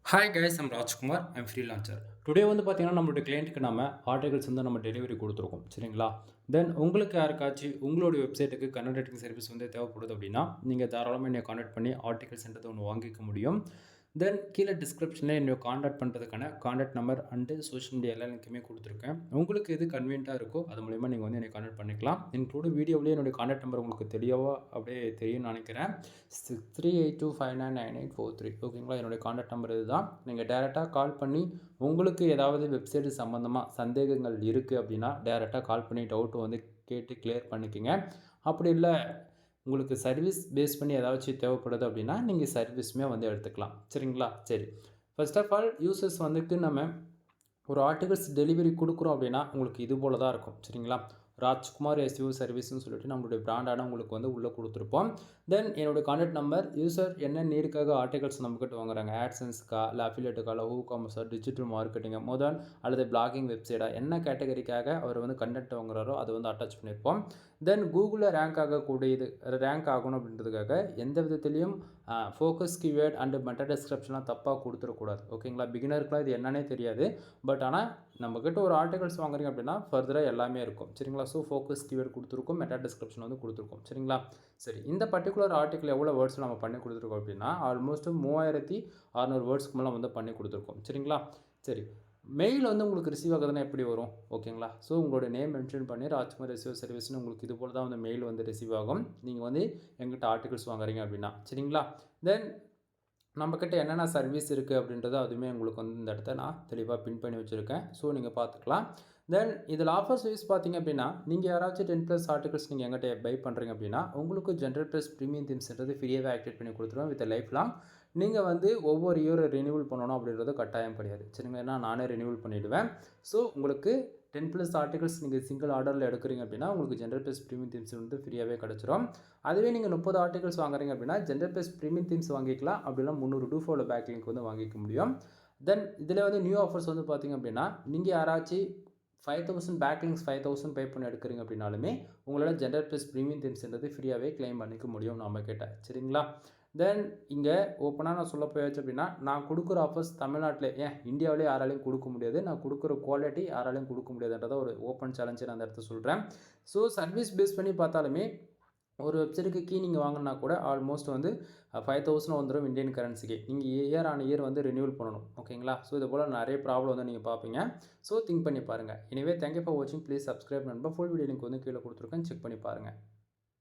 Hi guys I'm Rajkumar I'm freelancer. Today வந்து பார்த்தீங்கன்னா நம்மளுடைய கிளையண்ட்டுக்கு நம்ம ஆர்டிகல்ஸ் வந்து நம்ம டெலிவரி கொடுத்துருக்கோம் சரிங்களா. தென் உங்களுக்கு யாருக்காச்சும் உங்களுடைய வெப்சைட்டுக்கு கன்னட் ரைட்டிங் சர்வீஸ் வந்து தேவைப்படுது அப்படின்னா நீங்கள் தாராளமாக என்னை காண்டாக்ட் பண்ணி ஆர்டிகல்ஸ்ன்றது ஒன்று வாங்கிக்க முடியும். தென் கீழே டிஸ்கிரிப்ஷனில் என்னை காண்டாக்ட் பண்ணுறதுக்கான contact number and social media எல்லா லிங்க்குமே கொடுத்துருக்கேன். உங்களுக்கு எது கன்வீனியன்ட்டாக இருக்கோ அது மூலிமா நீங்கள் வந்து என்னை காண்டாக்ட் பண்ணிக்கலாம். இன்க்ளூடிங் வீடியோவிலேயே என்னுடைய காண்டாக்ட் நம்பர் உங்களுக்கு தெளிவாக அப்படியே தெரியும்னு நினைக்கிறேன். 6382599843 ஓகேங்களா. என்னுடைய காண்டாக்ட் நம்பர் இதுதான். நீங்கள் டேரெக்டாக கால் பண்ணி உங்களுக்கு ஏதாவது வெப்சைட் சம்மந்தமாக சந்தேகங்கள் இருக்குது அப்படின்னா டேரெக்டாக கால் பண்ணி டவுட்டு வந்து கேட்டு கிளியர் பண்ணிக்கோங்க. அப்படி இல்லை உங்களுக்கு சர்வீஸ் பேஸ் பண்ணி ஏதாச்சும் தேவைப்படுது அப்படின்னா நீங்கள் சர்வீஸுமே வந்து எடுத்துக்கலாம் சரிங்களா. சரி, ஃபர்ஸ்ட் ஆஃப் ஆல் யூசர்ஸ் வந்துட்டு நம்ம ஒரு ஆர்டிகல்ஸ் டெலிவரி கொடுக்குறோம் அப்படின்னா உங்களுக்கு இது போல தான் இருக்கும் சரிங்களா. ராஜ்குமார் எஸ்யூ சர்வீஸ்னு சொல்லிட்டு நம்மளுடைய பிராண்டான உங்களுக்கு வந்து உள்ளே கொடுத்துருப்போம். தென் என்னுடைய கான்டாக்ட் நம்பர் யூசர் என்ன நீடுக்காக ஆர்டிகல்ஸ் நம்மக்கிட்ட வாங்குறாங்க, ஆட்சன்ஸ்க்கா இல்லை அஃபிலியேட்டுக்கா இல்லை ஹூ காமர்ஸா டிஜிட்டல் மார்க்கெட்டிங் முதல் அல்லது பிளாகிங் வெப்சைட்டா என்ன கேட்டகரிக்காக அவர் வந்து கண்டென்ட் வாங்குறாரோ அதை வந்து அட்டாச் பண்ணியிருப்போம். தென் கூகுளில் ரேங்க் ஆகக்கூடியது ரேங்க் ஆகணும் அப்படின்றதுக்காக எந்த விதத்துலேயும் ஃபோக்கஸ் கீவேர்ட் அண்டு மெட்டா டிஸ்கிரிப்ஷன்லாம் தப்பாக கொடுத்துடக்கூடாது ஓகேங்களா. பிகினருக்குலாம் இது என்னன்னே தெரியாது. பட் ஆனால் நம்மக்கிட்ட ஒரு ஆர்டிகல்ஸ் வாங்குறீங்க அப்படின்னா ஃபர்தராக எல்லாமே இருக்கும் சரிங்களா. ஸோ ஃபோக்கஸ் கீவேர்ட் கொடுத்துருக்கோம், மெட்டா டிஸ்கிரிப்ஷன் வந்து கொடுத்துருக்கோம் சரிங்களா. சரி, இந்த பர்டிகுலர் ஆர்டிக்கல் எவ்வளோ வேர்ட்ஸ் நம்ம பண்ணி கொடுத்துருக்கோம் அப்படின்னா ஆல்மோஸ்ட் 3600 வேர்ட்ஸ்க்கு மேலே வந்து பண்ணி கொடுத்துருக்கோம் சரிங்களா. சரி, மெயில் வந்து உங்களுக்கு ரிசீவ் ஆகுதுன்னா எப்படி வரும் ஓகேங்களா. ஸோ உங்களோட நேம் மென்ஷன் பண்ணி ராஜ்குமார் ரிசீவ் சர்வீஸ்னு உங்களுக்கு இது போல் தான் வந்து மெயில் வந்து ரிசீவ் ஆகும். நீங்கள் வந்து எங்கிட்ட ஆர்டிகல்ஸ் வாங்குறீங்க அப்படின்னா சரிங்களா. தென் நம்மக்கிட்ட என்னென்ன சர்வீஸ் இருக்குது அப்படின்றத அதுவுமே உங்களுக்கு வந்து இந்த இடத்த நான் தெளிவாக பின் பண்ணி வச்சுருக்கேன். ஸோ நீங்கள் பார்த்துக்கலாம். தென் இதில் ஆஃபர் சர்வீஸ் பார்த்தீங்க அப்படின்னா நீங்கள் யாராச்சும் 10+ ஆர்டிகல்ஸ் நீங்கள் எங்கிட்ட பை பண்ணுறீங்க அப்படின்னா உங்களுக்கு ஜென்ரல் ப்ளஸ் ப்ரீமியம் தீம்ஸ்ன்றது ஃப்ரீயாகவே ஆக்டிவேட் பண்ணி கொடுத்துருவோம் வித் லைஃப் லாங். நீங்கள் வந்து ஒவ்வொரு இயர் ரினியூவல் பண்ணணும் அப்படின்றது கட்டாயம் கிடையாது சரிங்களா. ஏன்னா நானே ரினியூவல் பண்ணிவிடுவேன். ஸோ உங்களுக்கு 10+ ஆர்டிகல்ஸ் நீங்கள் சிங்கிள் ஆர்டரில் எடுக்கிறீங்க அப்படின்னா உங்களுக்கு ஜென்ரல் ப்ளஸ் ப்ரீமியம் தீம்ஸ் வந்து ஃப்ரீயாகவே கிடச்சிரும். அதுவே நீங்கள் 30 ஆர்டிகல்ஸ் வாங்குறீங்க அப்படின்னா ஜென்ரல் ப்ளஸ் ப்ரீமியம் தீம்ஸ் வாங்கிக்கலாம். அப்படின்னா 300 டூஃபோட பேக் லிங்க் வந்து வாங்கிக்க முடியும். தென் இதில் வந்து நியூ ஆஃபர்ஸ் வந்து பார்த்திங்க அப்படின்னா நீங்கள் யாராச்சும் 5000 பேக் லிங்க்ஸ் 5000 பே பண்ணி எடுக்கிறீங்க அப்படின்னாலுமே உங்களோட ஜென்ரல் ப்ளஸ் ப்ரீமியம் தீம்ஸ்ன்றது ஃப்ரீயாகவே கிளைம் பண்ணிக்க முடியும் நம்ம கிட்ட சரிங்களா. தென் இங்கே ஓப்பனாக நான் சொல்ல போயாச்சு அப்படின்னா நான் கொடுக்குற ஆஃபர்ஸ் தமிழ்நாட்டில் ஏன் இந்தியாவிலே யாராலையும் கொடுக்க முடியாது. நான் கொடுக்குற குவாலிட்டி யாராலையும் கொடுக்க முடியாதுன்றதை ஒரு ஓப்பன் சேலஞ்சு நான் அந்த இடத்த சொல்கிறேன். ஸோ சர்வீஸ் பேஸ் பண்ணி பார்த்தாலுமே ஒரு வெப்சைட்டுக்கு கீ நீங்கள் வாங்கினா கூட ஆல்மோஸ்ட் வந்து 5000 வந்துடும் இந்தியன் கரன்சிக்கு. நீங்கள் இயர் ஆன் இயர் வந்து ரினியூவல் பண்ணணும் ஓகேங்களா. ஸோ இது போல் நிறைய ப்ராப்ளம் வந்து நீங்கள் பார்ப்பீங்க. ஸோ திங்க் பண்ணி பாருங்கள். எனிவே தேங்க்யூ ஃபார் வாட்சிங். ப்ளீஸ் சப்ஸ்கிரைப் நண்பா. ஃபுல் வீடியோ லிங்க் வந்து கீழே கொடுத்துருக்கேன், செக் பண்ணி பாருங்கள்.